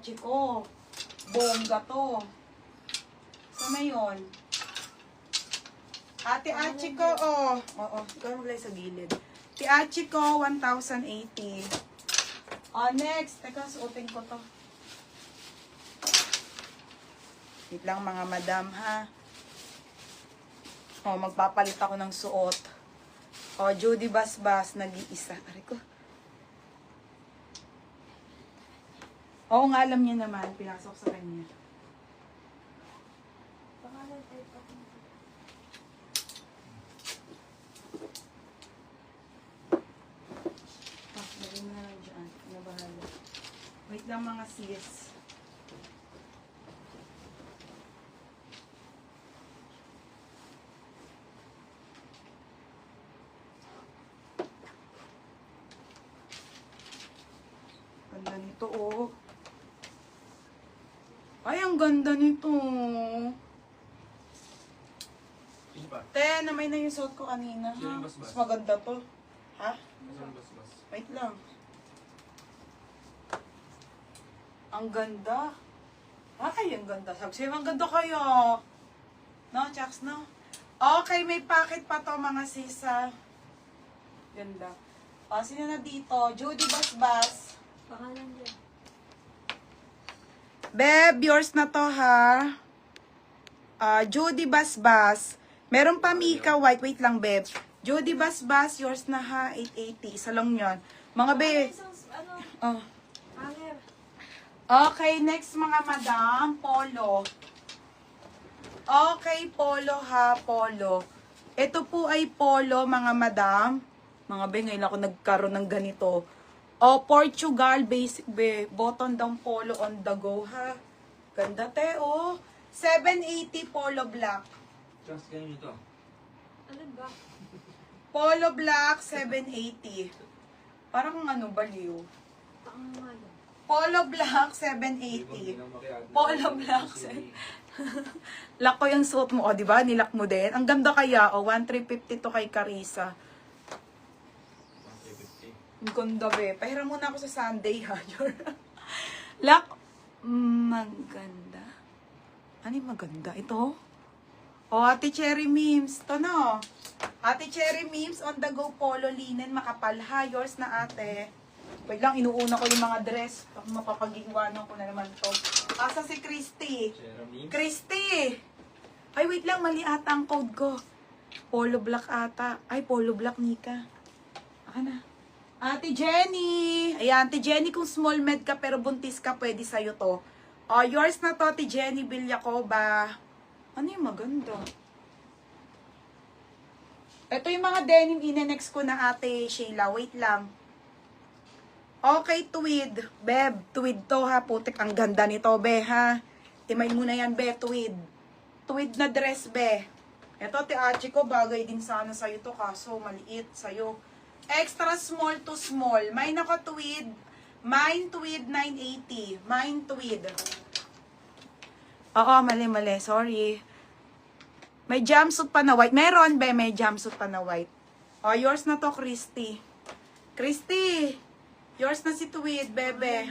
Achiko. Bongga to. Saan na yun? Ate Achiko, oh. Oo, ikaw maglay sa gilid. Ate Achiko, 1,080. Next. Teka, suotin ko to. Wait lang mga madam, ha? Magpapalit ako ng suot. Judy Basbas, nag-iisa. Ari ko. Oo nga, alam niya naman. Pinasok sa kanya. Lagyan mo na lang dyan. Nabahala. Wait lang mga sis. Ganda nito, oh. Ay, ang ganda nito. Te, namay na yung suot ko kanina, ha? Mas maganda to. Ha? Wait lang. Ang ganda. Ay, ang ganda. Sabi ang ganda kayo. No, Chucks, no? Okay, may packet pa to, mga sisa. Ganda. Sino na dito? Judy Basbas. Pangalan dyan. Beb, yours na to, ha? Judy Basbas. Meron pa Mika White. Wait lang, Beb. Judy Basbas, yours na, ha? 880. Isa lang yun. Mga Beb. Hanger. Okay, next mga madam. Polo. Okay, polo, ha? Polo. Ito po ay polo, mga madam. Mga Beb, ngayon ako nagkaroon ng ganito. Portugal basic be. Button down polo on the go, ha? Ganda, te, oh. 780 polo black. Just ganyan ito. Alin ba? Polo black, 780. Parang ano, baliw. Pangalan. Polo black, 780. Polo black, Lock ko yung suot mo, di ba? Nilock mo din. Ang ganda kaya, 1,350 to kay Carissa. Ang ganda, be. Pahiram muna ako sa Sunday, ha? Lock. Maganda. Ano yung maganda? Ito? Ate Cherry Memes. Ito, no? Ate Cherry Memes, on the go polo linen, makapal, ha? Yours na, ate. Wait lang, inuuna ko yung mga dress. Mapapag-iwanan ko na naman to. Asa si Christy? Christy! Ay, wait lang, mali ata ang code ko. Polo black ata. Ay, polo black, Nika. Aka na. Ate Jenny! Ayan, Ate Jenny, kung small med ka pero buntis ka, pwede sa'yo to. Yours na to, Ate Jenny Villacoba. Ano yung maganda? Ito yung mga denim inenext ko na, Ate Sheila. Wait lang. Okay, tweed. Beb, tweed to, ha. Putik, ang ganda nito, be, ha. Timay mo na yan, be, tweed. Tweed na dress, be. Ito, Ate Achiko, bagay din sana sa'yo to, kaso maliit sa'yo. Extra small to small. Mine ako tweed. Mine tweed 980. Mine tweed. Oo, mali. Sorry. May jumpsuit pa na white. Meron, be. May jumpsuit pa na white. Yours na to, Christy. Christy. Yours na si tweed, bebe.